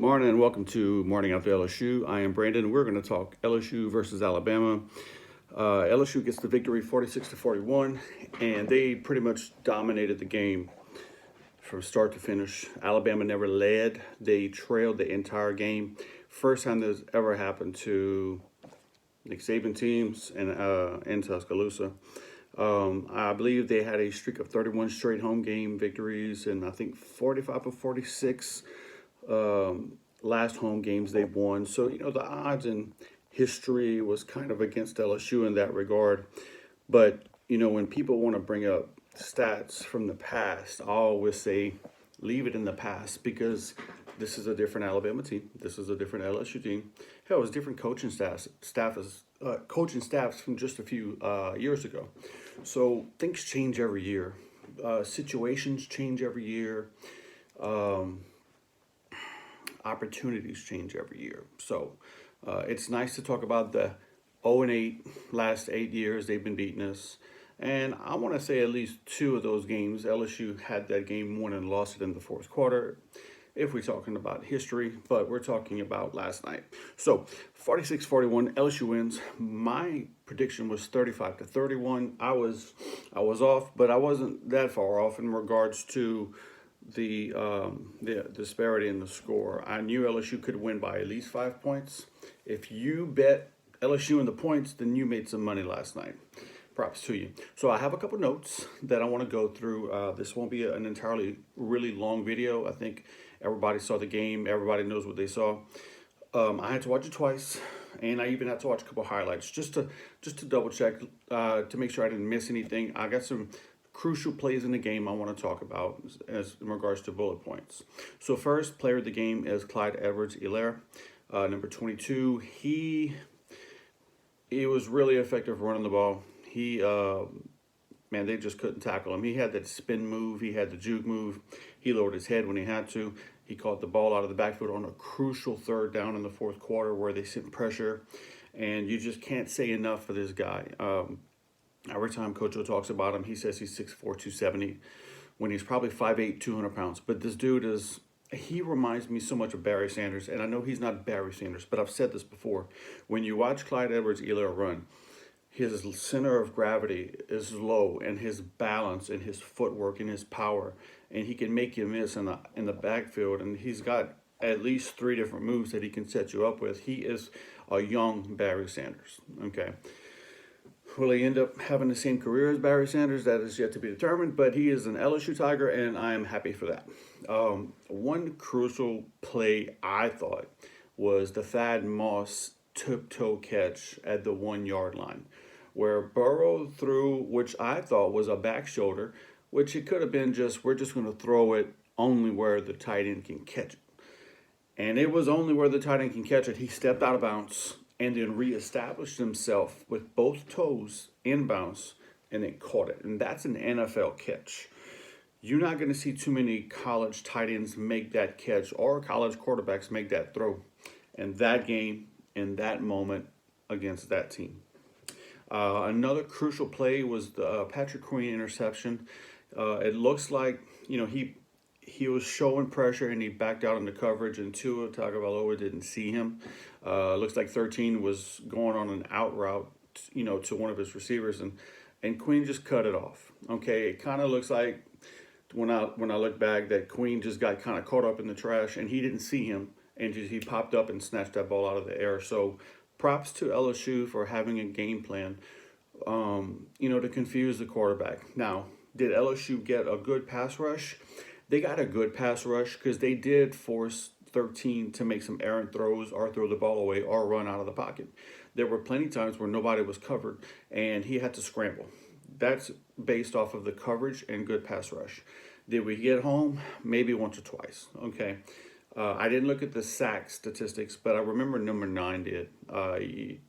Morning and welcome to Morning After LSU. I am Brandon. We're going to talk LSU versus Alabama. LSU gets the victory 46-41, and they pretty much dominated the game from start to finish. Alabama never led. They trailed the entire game. First time this ever happened to Nick Saban teams in Tuscaloosa. I believe they had a streak of 31 straight home game victories, and I think 45 of 46 last home games they've won. So, the odds in history was kind of against LSU in that regard. But, when people want to bring up stats from the past, I always say leave it in the past because this is a different Alabama team. This is a different LSU team. Hell, it's different coaching coaching staffs from just a few years ago. So things change every year. Situations change every year. Opportunities change every year. So it's nice to talk about the 0-8 last 8 years they've been beating us. And I want to say at least two of those games, LSU had that game won and lost it in the fourth quarter, if we're talking about history, but we're talking about last night. So 46-41, LSU wins. My prediction was 35-31. I was off, but I wasn't that far off in regards to the disparity in the score. I knew LSU could win by at least 5 points. If you bet LSU in the points, then you made some money last night. Props to you. So I have a couple notes that I want to go through. This won't be an entirely really long video. I think everybody saw the game. Everybody knows what they saw. I had to watch it twice, and I even had to watch a couple highlights just to double check to make sure I didn't miss anything. I got some crucial plays in the game I want to talk about as in regards to bullet points. So first player of the game is Clyde Edwards-Helaire, number 22. He was really effective running the ball. They just couldn't tackle him. He had that spin move. He had the juke move. He lowered his head when he had to. He caught the ball out of the backfield on a crucial third down in the fourth quarter where they sent pressure. And you just can't say enough for this guy. Every time Coach O talks about him, he says he's 6'4", 270, when he's probably 5'8", 200 pounds. But this dude he reminds me so much of Barry Sanders. And I know he's not Barry Sanders, but I've said this before. When you watch Clyde Edwards-Helaire run, his center of gravity is low, and his balance and his footwork and his power, and he can make you miss in the backfield. And he's got at least 3 different moves that he can set you up with. He is a young Barry Sanders. Okay. Will he end up having the same career as Barry Sanders? That is yet to be determined, but he is an LSU Tiger, and I am happy for that. One crucial play I thought was the Thad Moss tiptoe catch at the 1-yard line, where Burrow threw, which I thought was a back shoulder, which it could have been we're just going to throw it only where the tight end can catch it. And it was only where the tight end can catch it. He stepped out of bounds and then reestablished himself with both toes in bounds and then caught it. And that's an NFL catch. You're not going to see too many college tight ends make that catch or college quarterbacks make that throw in that game, in that moment against that team. Another crucial play was the Patrick Queen interception. It looks like, he was showing pressure and he backed out into coverage, and Tua Tagovailoa didn't see him. Looks like 13 was going on an out route, to one of his receivers, and Queen just cut it off. Okay, it kind of looks like when I look back that Queen just got kind of caught up in the trash and he didn't see him, and he popped up and snatched that ball out of the air. So props to LSU for having a game plan, to confuse the quarterback. Now, did LSU get a good pass rush? They got a good pass rush because they did force 13 to make some errant throws or throw the ball away or run out of the pocket. There were plenty of times where nobody was covered and he had to scramble. That's based off of the coverage and good pass rush. Did we get home? Maybe once or twice. Okay. I didn't look at the sack statistics, but I remember number 9 did. He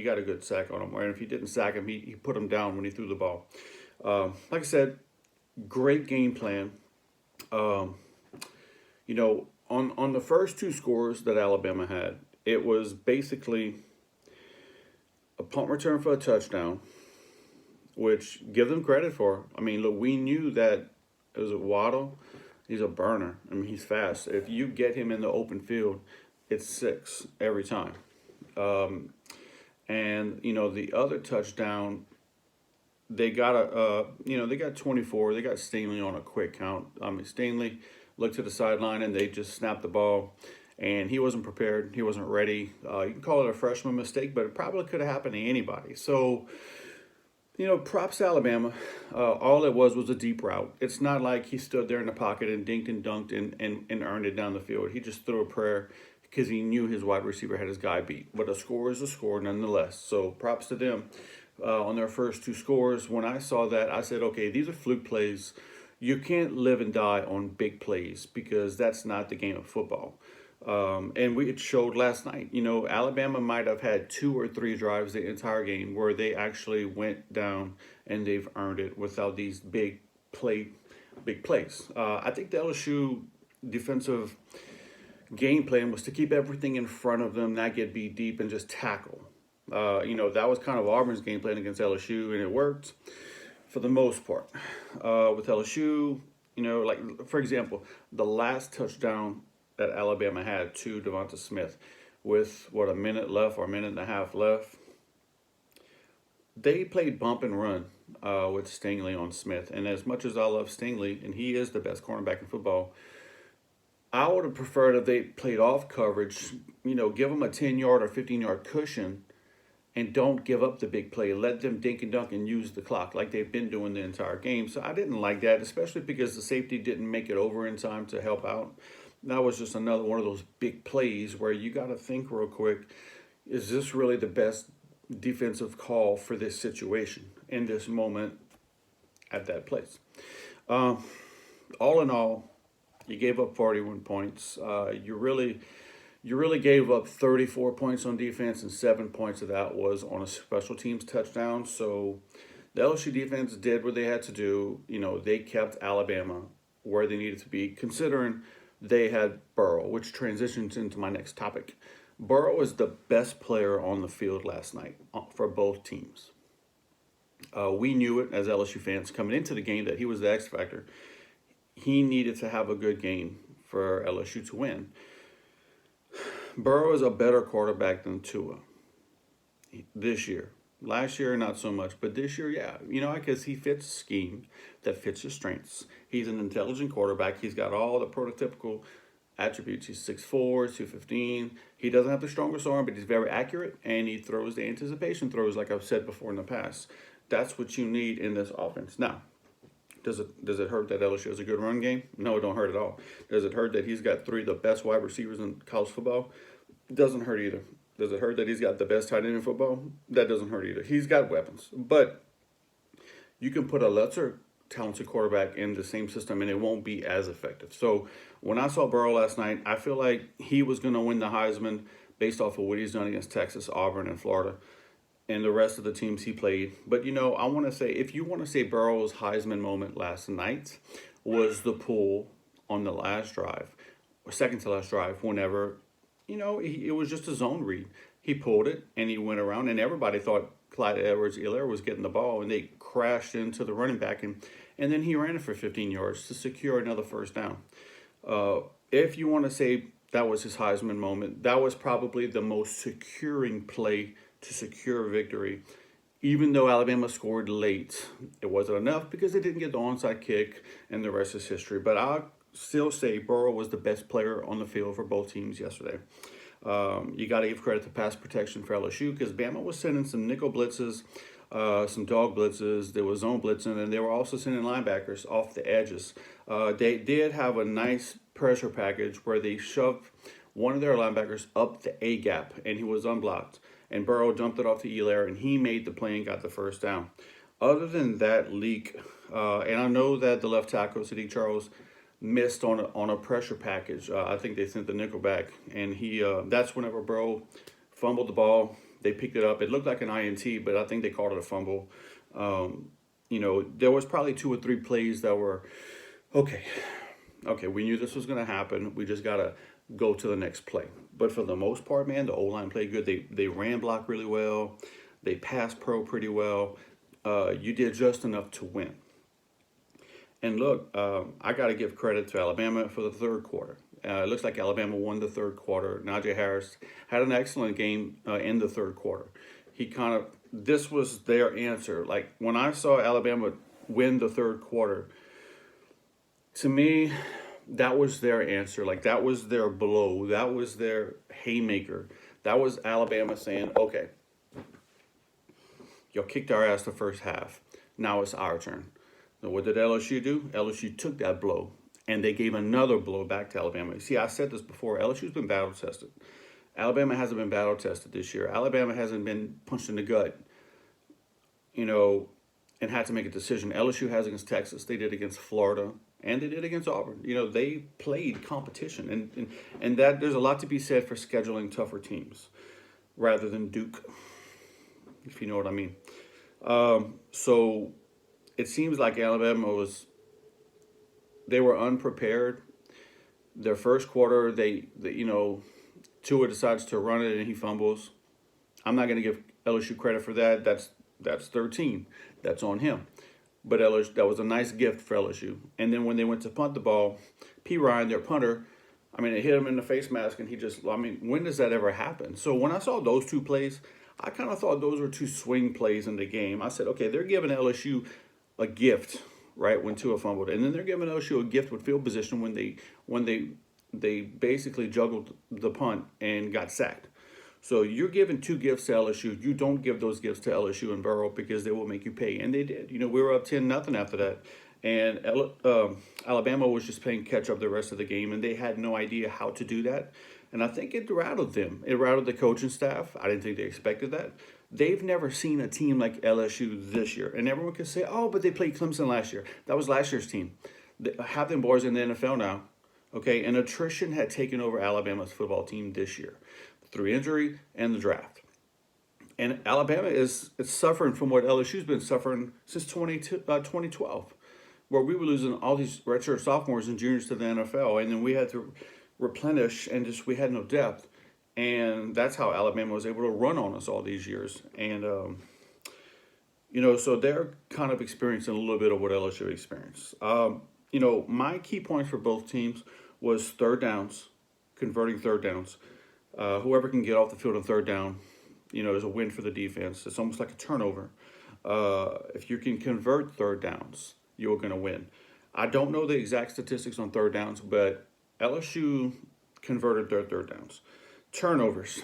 got a good sack on him. And if he didn't sack him, he put him down when he threw the ball. Like I said, great game plan. On the first 2 scores that Alabama had, it was basically a punt return for a touchdown, which give them credit for. I mean, look, we knew that it was a Waddle. He's a burner. I mean, he's fast. If you get him in the open field, it's 6 every time. Um, and the other touchdown, they got they got 24. They got Stingley on a quick count. I mean, Stingley looked to the sideline and they just snapped the ball, and he wasn't prepared. He wasn't ready. You can call it a freshman mistake, but it probably could have happened to anybody. So, props to Alabama. All it was a deep route. It's not like he stood there in the pocket and dinked and dunked and earned it down the field. He just threw a prayer because he knew his wide receiver had his guy beat. But a score is a score nonetheless. So props to them on their first 2 scores. When I saw that, I said, okay, these are fluke plays. You can't live and die on big plays because that's not the game of football. And it showed last night. Alabama might have had 2 or 3 drives the entire game where they actually went down and they've earned it without these big plays. I think the LSU defensive game plan was to keep everything in front of them, not get beat deep, and just tackle. That was kind of Auburn's game plan against LSU, and it worked for the most part. With LSU, like, for example, the last touchdown that Alabama had to Devonta Smith with, a minute left or a minute and a half left, they played bump and run with Stingley on Smith. And as much as I love Stingley, and he is the best cornerback in football, I would have preferred if they played off coverage, give them a 10-yard or 15-yard cushion and don't give up the big play. Let them dink and dunk and use the clock like they've been doing the entire game. So I didn't like that, especially because the safety didn't make it over in time to help out. That was just another one of those big plays where you got to think real quick, is this really the best defensive call for this situation in this moment at that place? All in all, you gave up 41 points. You really gave up 34 points on defense, and 7 points of that was on a special teams touchdown. So the LSU defense did what they had to do. They kept Alabama where they needed to be, considering they had Burrow, which transitions into my next topic. Burrow is the best player on the field last night for both teams. We knew it as LSU fans coming into the game that he was the X factor. He needed to have a good game for LSU to win. Burrow is a better quarterback than Tua this year. Last year, not so much, but this year, yeah. Because he fits a scheme that fits his strengths. He's an intelligent quarterback. He's got all the prototypical attributes. He's 6'4", 215. He doesn't have the strongest arm, but he's very accurate, and he throws the anticipation throws like I've said before in the past. That's what you need in this offense. Now, does it hurt that LSU has a good run game? No, it don't hurt at all. Does it hurt that he's got 3 of the best wide receivers in college football? It doesn't hurt either. Does it hurt that he's got the best tight end in football? That doesn't hurt either. He's got weapons. But you can put a lesser talented quarterback in the same system and it won't be as effective. So when I saw Burrow last night, I feel like he was going to win the Heisman based off of what he's done against Texas, Auburn, and Florida, and the rest of the teams he played. But, I want to say, if you want to say Burrow's Heisman moment last night was the pull on the last drive, or second to last drive, whenever, it was just a zone read. He pulled it, and he went around, and everybody thought Clyde Edwards-Helaire was getting the ball, and they crashed into the running back, and then he ran it for 15 yards to secure another first down. If you want to say that was his Heisman moment, that was probably the most securing play to secure victory. Even though Alabama scored late, it wasn't enough because they didn't get the onside kick, and the rest is history. But I'll still say Burrow was the best player on the field for both teams yesterday. You got to give credit to pass protection for LSU because Bama was sending some nickel blitzes, some dog blitzes. There was zone blitzing, and they were also sending linebackers off the edges. They did have a nice pressure package where they shoved one of their linebackers up the A gap, and he was unblocked. And Burrow dumped it off to Helaire, and he made the play and got the first down. Other than that leak, and I know that the left tackle, Sadiq Charles, missed on a pressure package. I think they sent the nickel back, and that's whenever Burrow fumbled the ball. They picked it up. It looked like an INT, but I think they called it a fumble. There was probably 2 or 3 plays that were, okay, we knew this was going to happen. We just got to go to the next play. But for the most part, man, the O-line played good. They ran block really well. They passed pro pretty well. You did just enough to win. And look, I got to give credit to Alabama for the third quarter. It looks like Alabama won the third quarter. Najee Harris had an excellent game in the third quarter. This was their answer. Like when I saw Alabama win the third quarter, to me, that was their answer. Like that was their blow. That was their haymaker. That was Alabama saying, okay, y'all kicked our ass the first half. Now it's our turn. Now, what did LSU do? LSU took that blow and they gave another blow back to Alabama. See, I said this before. LSU's been battle tested. Alabama hasn't been battle tested this year. Alabama hasn't been punched in the gut, and had to make a decision. LSU has against Texas. They did against Florida, and they did against Auburn. They played competition, and that there's a lot to be said for scheduling tougher teams rather than Duke, if you know what I mean. So it seems like Alabama they were unprepared. Their first quarter, Tua decides to run it and he fumbles. I'm not going to give LSU credit for that. That's 13. That's on him. But that was a nice gift for LSU. And then when they went to punt the ball, P. Ryan, their punter, it hit him in the face mask and when does that ever happen? So when I saw those two plays, I kind of thought those were two swing plays in the game. I said, okay, they're giving LSU a gift, right, when Tua fumbled. And then they're giving LSU a gift with field position when they basically juggled the punt and got sacked. So you're giving two gifts to LSU. You don't give those gifts to LSU and Burrow because they will make you pay. And they did. We were up 10-0 after that. And Alabama was just playing catch up the rest of the game, and they had no idea how to do that. And I think it rattled them. It rattled the coaching staff. I didn't think they expected that. They've never seen a team like LSU this year. And everyone could say, oh, but they played Clemson last year. That was last year's team. Half them boys in the NFL now. Okay, and attrition had taken over Alabama's football team this year through injury and the draft. And Alabama is suffering from what LSU's been suffering since 2012, where we were losing all these redshirt sophomores and juniors to the NFL, and then we had to replenish, and we had no depth. And that's how Alabama was able to run on us all these years. And, so they're kind of experiencing a little bit of what LSU experienced. My key points for both teams was third downs, converting third downs. Whoever can get off the field on third down, is a win for the defense. It's almost like a turnover. If you can convert third downs, you're going to win. I don't know the exact statistics on third downs, but LSU converted their third downs. Turnovers.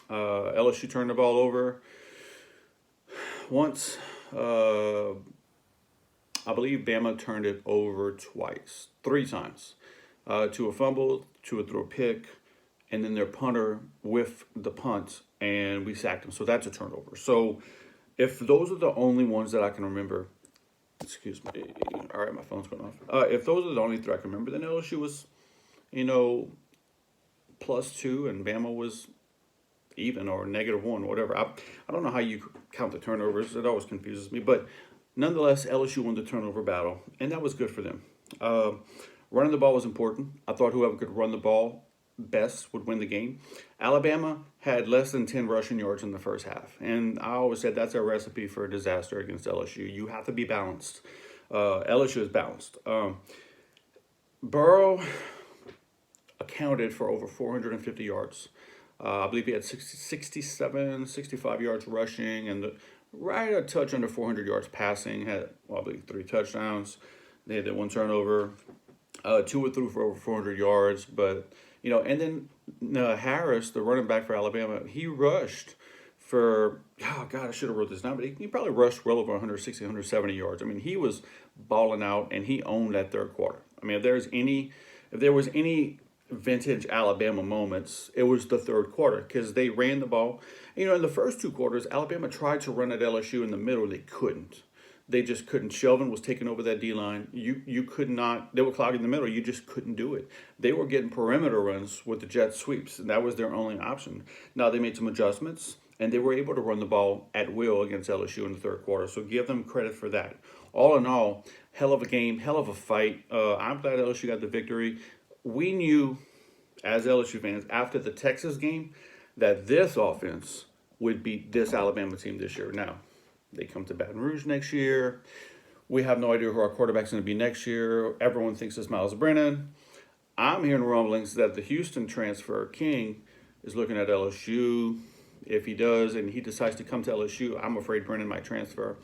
LSU turned the ball over once. I believe Bama turned it over three times. To a fumble, to a throw pick, and then their punter whiffed the punt, and we sacked him. So that's a turnover. So if those are the only ones that I can remember, excuse me, all right, my phone's going off. If those are the only three I can remember, then LSU was, +2, and Bama was even or -1, whatever. I don't know how you count the turnovers. It always confuses me. But nonetheless, LSU won the turnover battle, and that was good for them. Running the ball was important. I thought whoever could run the ball best would win the game. Alabama had less than 10 rushing yards in the first half. And I always said that's a recipe for a disaster against LSU. You have to be balanced. LSU is balanced. Burrow accounted for over 450 yards. I believe he had 65 yards rushing and right a touch under 400 yards passing. Had, I believe, 3 touchdowns. They had that one turnover. Tua threw for over 400 yards. But, and then Harris, the running back for Alabama, he rushed for, oh, God, I should have wrote this down, but he probably rushed well over 160, 170 yards. He was balling out, and he owned that third quarter. If there was any vintage Alabama moments, it was the third quarter because they ran the ball. In the first 2 quarters, Alabama tried to run at LSU in the middle. They couldn't. They just couldn't. Shelvin was taking over that D-line. You could not. They were clogging the middle. You just couldn't do it. They were getting perimeter runs with the jet sweeps, and that was their only option. Now, they made some adjustments, and they were able to run the ball at will against LSU in the third quarter, so give them credit for that. All in all, hell of a game, hell of a fight. I'm glad LSU got the victory. We knew, as LSU fans, after the Texas game, that this offense would beat this Alabama team this year. Now, they come to Baton Rouge next year. We have no idea who our quarterback's going to be next year. Everyone thinks it's Miles Brennan. I'm hearing rumblings that the Houston transfer King is looking at LSU. If he does and he decides to come to LSU, I'm afraid Brennan might transfer.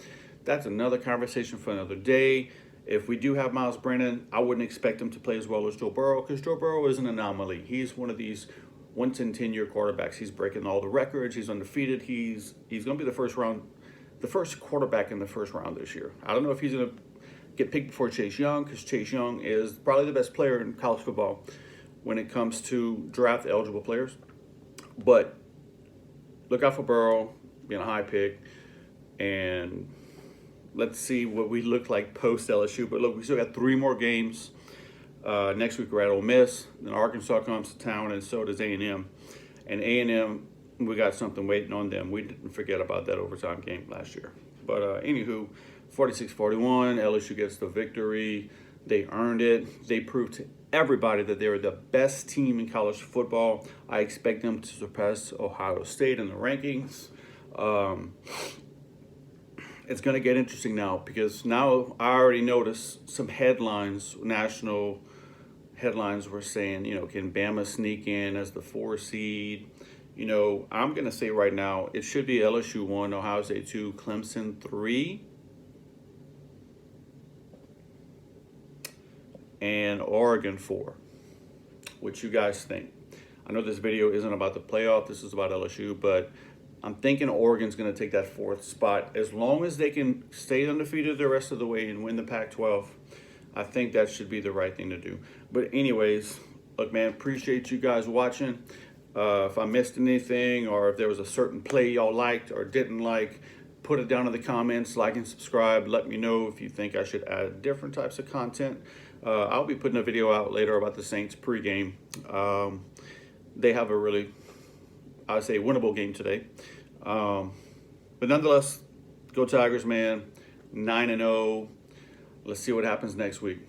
That's another conversation for another day. If we do have Miles Brennan, I wouldn't expect him to play as well as Joe Burrow, because Joe Burrow is an anomaly. He's one of these once in 10-year quarterbacks. He's breaking all the records. He's undefeated. He's going to be the first quarterback in the first round this year. I don't know if he's going to get picked before Chase Young, because Chase Young is probably the best player in college football when it comes to draft eligible players. But look out for Burrow being a high pick, and let's see what we look like post LSU. But look, we still got 3 more games. Next week we're at Ole Miss. Then Arkansas comes to town, and so does A&M. And A&M, we got something waiting on them. We didn't forget about that overtime game last year. But anywho, 46-41, LSU gets the victory. They earned it. They proved to everybody that they were the best team in college football. I expect them to surpass Ohio State in the rankings. It's going to get interesting now, because now I already noticed some headlines, national headlines were saying, can Bama sneak in as the 4 seed? I'm going to say right now, it should be LSU 1, Ohio State 2, Clemson 3, and Oregon 4. What you guys think? I know this video isn't about the playoff. This is about LSU, but I'm thinking Oregon's going to take that 4th spot. As long as they can stay undefeated the rest of the way and win the Pac-12, I think that should be the right thing to do. But anyways, look, man, appreciate you guys watching. If I missed anything, or if there was a certain play y'all liked or didn't like, put it down in the comments, like and subscribe. Let me know if you think I should add different types of content. I'll be putting a video out later about the Saints pregame. They have a really, I would say, winnable game today. But nonetheless, go Tigers, man. 9-0. Let's see what happens next week.